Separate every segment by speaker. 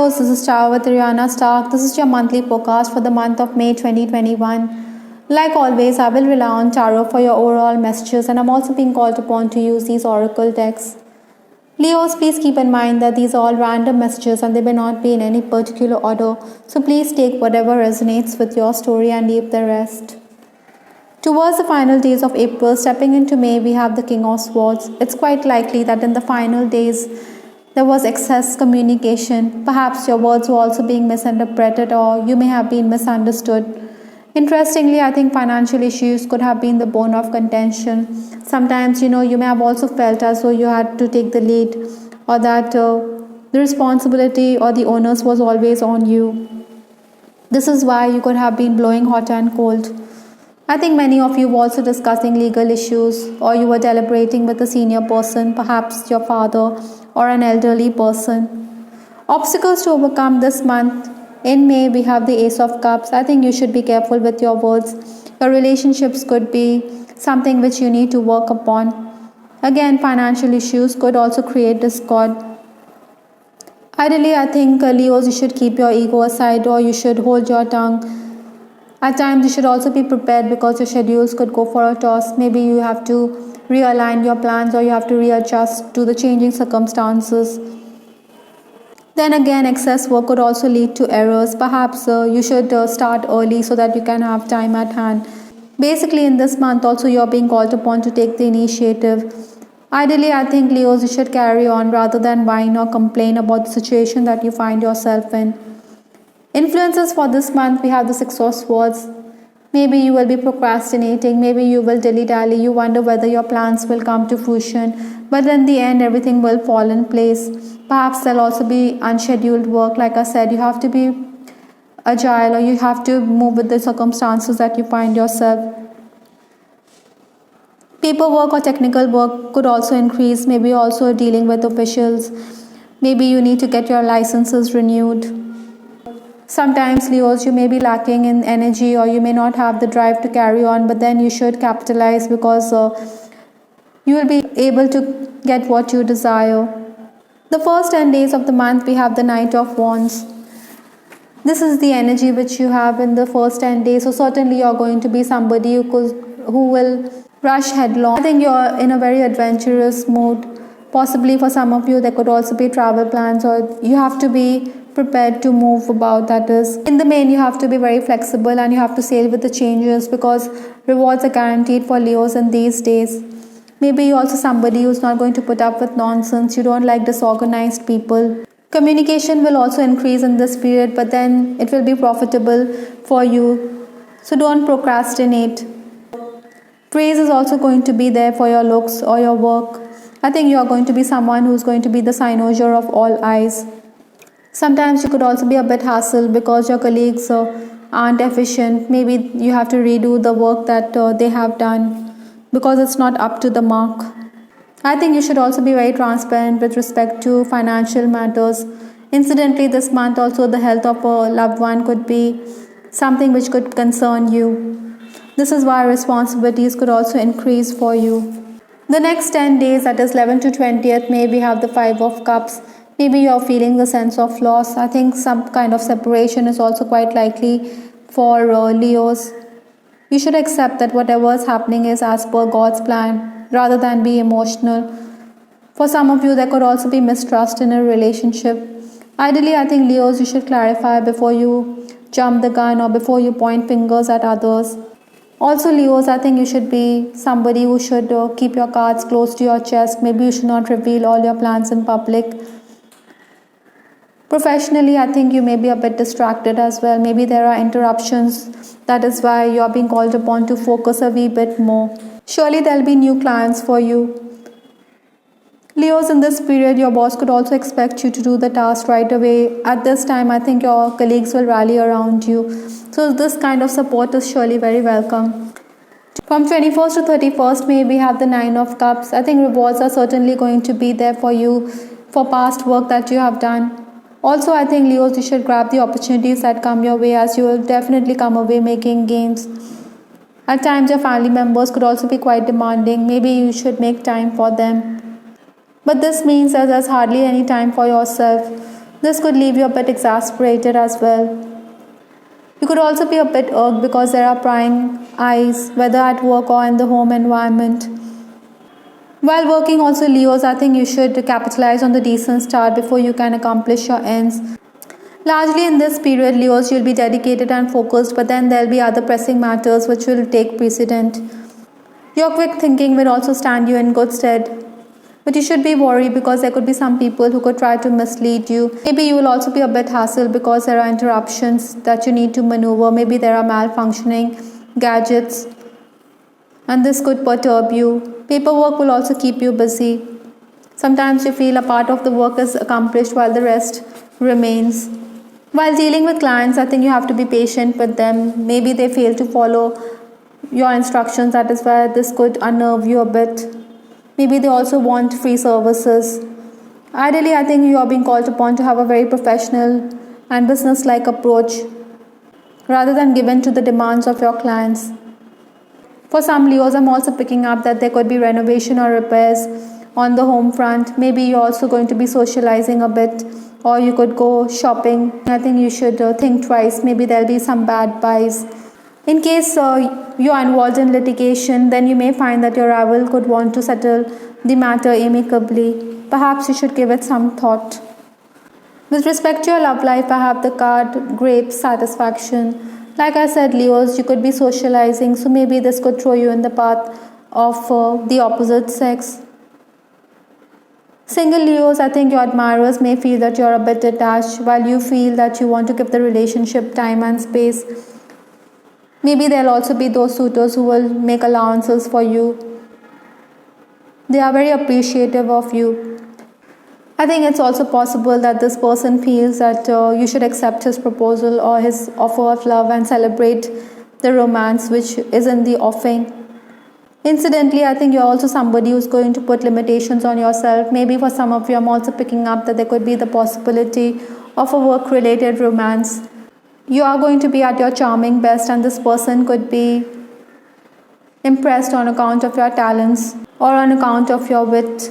Speaker 1: Leos, this is Chao with Rihanna Stark. This is your monthly forecast for the month of May 2021. Like always, I will rely on tarot for your overall messages, and I'm also being called upon to use these oracle decks. Leos, please keep in mind that these are all random messages and they may not be in any particular order. So please take whatever resonates with your story and leave the rest. Towards the final days of April, stepping into May, we have the King of Swords. It's quite likely that in the final days, there was excess communication. Perhaps your words were also being misinterpreted or you may have been misunderstood. Interestingly, I think financial issues could have been the bone of contention. Sometimes, you may have also felt as though you had to take the lead or that the responsibility or the onus was always on you. This is why you could have been blowing hot and cold. I think many of you were also discussing legal issues or you were deliberating with a senior person, perhaps your father or an elderly person. Obstacles to overcome this month. In May, we have the Ace of Cups. I think you should be careful with your words. Your relationships could be something which you need to work upon. Again, financial issues could also create discord. Ideally, I think Leos, you should keep your ego aside or you should hold your tongue. At times, you should also be prepared because your schedules could go for a toss. Maybe you have to realign your plans or you have to readjust to the changing circumstances. Then again, excess work could also lead to errors. Perhaps you should start early so that you can have time at hand. Basically, in this month also you are being called upon to take the initiative. Ideally, I think Leos, you should carry on rather than whine or complain about the situation that you find yourself in. Influences for this month, we have the Six of Swords. Maybe you will be procrastinating, maybe you will dilly-dally, you wonder whether your plans will come to fruition, but in the end everything will fall in place. Perhaps there'll also be unscheduled work. Like I said, you have to be agile or you have to move with the circumstances that you find yourself. Paperwork or technical work could also increase, maybe also dealing with officials. Maybe you need to get your licenses renewed. Sometimes, Leos, you may be lacking in energy or you may not have the drive to carry on, but then you should capitalize because you will be able to get what you desire. The first 10 days of the month, we have the Knight of Wands. This is the energy which you have in the first 10 days. So certainly you're going to be somebody who will rush headlong. I think you're in a very adventurous mood. Possibly for some of you, there could also be travel plans or you have to be prepared to move about. That is, in the main, you have to be very flexible and you have to sail with the changes because rewards are guaranteed for Leos in these days. Maybe you're also somebody who's not going to put up with nonsense. You don't like disorganized people. Communication will also increase in this period, but then it will be profitable for you. So don't procrastinate. Praise is also going to be there for your looks or your work. I think you are going to be someone who's going to be the cynosure of all eyes. Sometimes you could also be a bit hassled because your colleagues aren't efficient. Maybe you have to redo the work that they have done because it's not up to the mark. I think you should also be very transparent with respect to financial matters. Incidentally, this month also the health of a loved one could be something which could concern you. This is why responsibilities could also increase for you. The next 10 days, that is 11 to 20th May, we have the Five of Cups. Maybe you're feeling the sense of loss. I think some kind of separation is also quite likely for Leos. You should accept that whatever is happening is as per God's plan rather than be emotional. For some of you, there could also be mistrust in a relationship. Ideally, I think Leos, you should clarify before you jump the gun or before you point fingers at others. Also, Leos, I think you should be somebody who should keep your cards close to your chest. Maybe you should not reveal all your plans in public. Professionally, I think you may be a bit distracted as well. Maybe there are interruptions. That is why you are being called upon to focus a wee bit more. Surely there will be new clients for you. Leos, in this period, your boss could also expect you to do the task right away. At this time, I think your colleagues will rally around you. So this kind of support is surely very welcome. From 21st to 31st May, we have the Nine of Cups. I think rewards are certainly going to be there for you for past work that you have done. Also, I think Leos, you should grab the opportunities that come your way as you will definitely come away making gains. At times, your family members could also be quite demanding. Maybe you should make time for them. But this means that there's hardly any time for yourself. This could leave you a bit exasperated as well. You could also be a bit irked because there are prying eyes, whether at work or in the home environment. While working also, Leos, I think you should capitalize on the decent start before you can accomplish your ends. Largely in this period, Leos, you'll be dedicated and focused, but then there'll be other pressing matters which will take precedent. Your quick thinking will also stand you in good stead. But you should be worried because there could be some people who could try to mislead you. Maybe you will also be a bit hassled because there are interruptions that you need to maneuver. Maybe there are malfunctioning gadgets, and this could perturb you. Paperwork will also keep you busy. Sometimes you feel a part of the work is accomplished while the rest remains. While dealing with clients, I think you have to be patient with them. Maybe they fail to follow your instructions, that is why this could unnerve you a bit. Maybe they also want free services. Ideally, I think you are being called upon to have a very professional and business-like approach rather than given to the demands of your clients. For some Leos, I'm also picking up that there could be renovation or repairs on the home front. Maybe you're also going to be socializing a bit, or you could go shopping. I think you should think twice. Maybe there'll be some bad buys. In case you are involved in litigation, then you may find that your rival could want to settle the matter amicably. Perhaps you should give it some thought. With respect to your love life, I have the card Grapes Satisfaction. Like I said, Leos, you could be socializing, so maybe this could throw you in the path of the opposite sex. Single Leos, I think your admirers may feel that you're a bit detached, while you feel that you want to give the relationship time and space. Maybe there'll also be those suitors who will make allowances for you. They are very appreciative of you. I think it's also possible that this person feels that you should accept his proposal or his offer of love and celebrate the romance which is in the offing. Incidentally, I think you're also somebody who's going to put limitations on yourself. Maybe for some of you, I'm also picking up that there could be the possibility of a work-related romance. You are going to be at your charming best, and this person could be impressed on account of your talents or on account of your wit.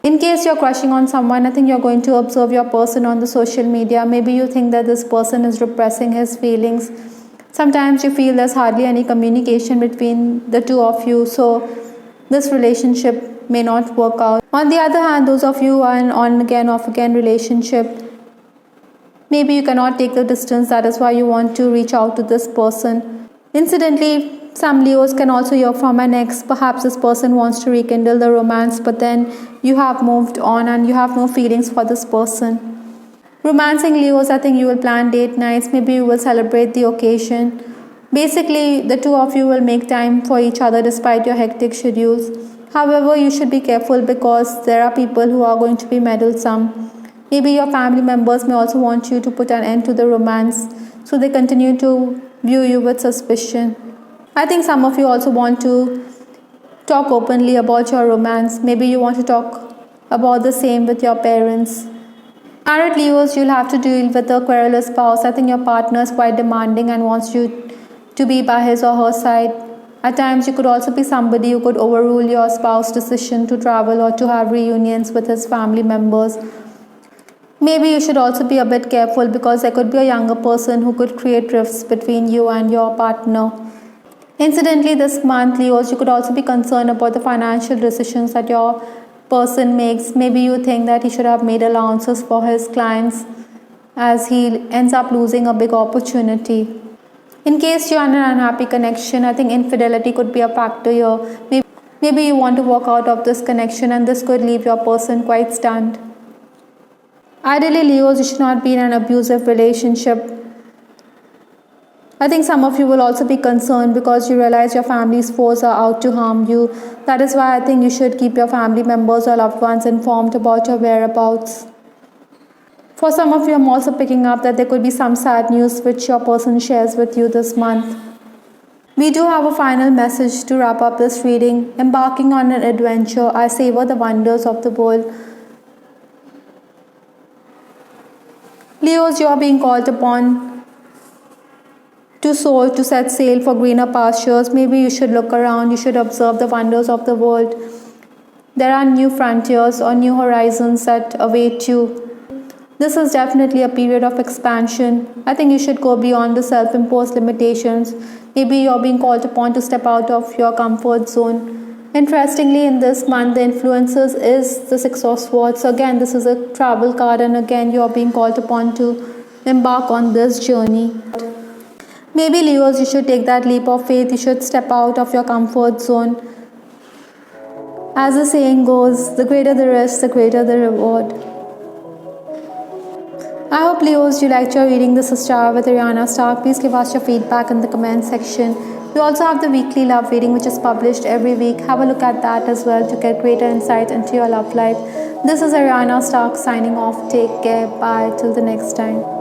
Speaker 1: In case you're crushing on someone, I think you're going to observe your person on the social media. Maybe you think that this person is repressing his feelings. Sometimes you feel there's hardly any communication between the two of you, so this relationship may not work out. On the other hand, those of you who are in on-again, off-again relationship, maybe you cannot take the distance, that is why you want to reach out to this person. Incidentally, some Leos can also hear from an ex. Perhaps this person wants to rekindle the romance, but then you have moved on and you have no feelings for this person. Romancing Leos, I think you will plan date nights. Maybe you will celebrate the occasion. Basically, the two of you will make time for each other despite your hectic schedules. However, you should be careful because there are people who are going to be meddlesome. Maybe your family members may also want you to put an end to the romance, so they continue to view you with suspicion. I think some of you also want to talk openly about your romance. Maybe you want to talk about the same with your parents. Married Leos, you'll have to deal with a querulous spouse. I think your partner is quite demanding and wants you to be by his or her side. At times, you could also be somebody who could overrule your spouse's decision to travel or to have reunions with his family members. Maybe you should also be a bit careful because there could be a younger person who could create rifts between you and your partner. Incidentally, this month, Leos, you could also be concerned about the financial decisions that your person makes. Maybe you think that he should have made allowances for his clients as he ends up losing a big opportunity. In case you're in an unhappy connection, I think infidelity could be a factor here. Maybe you want to walk out of this connection and this could leave your person quite stunned. Ideally, Leos, you should not be in an abusive relationship. I think some of you will also be concerned because you realize your family's foes are out to harm you. That is why I think you should keep your family members or loved ones informed about your whereabouts. For some of you, I'm also picking up that there could be some sad news which your person shares with you this month. We do have a final message to wrap up this reading. Embarking on an adventure, I savor the wonders of the world. Leos, you are being called upon to soar, to set sail for greener pastures. Maybe you should look around, you should observe the wonders of the world. There are new frontiers or new horizons that await you. This is definitely a period of expansion. I think you should go beyond the self imposed limitations. Maybe you're being called upon to step out of your comfort zone. Interestingly, in this month, the influences is the Six of Swords. So, again, this is a travel card, and again, you're being called upon to embark on this journey. Maybe, Leos, you should take that leap of faith. You should step out of your comfort zone. As the saying goes, the greater the risk, the greater the reward. I hope, Leos, you liked your reading. This is Chara with Ariana Stark. Please give us your feedback in the comment section. We also have the weekly love reading, which is published every week. Have a look at that as well to get greater insight into your love life. This is Ariana Stark signing off. Take care. Bye. Till the next time.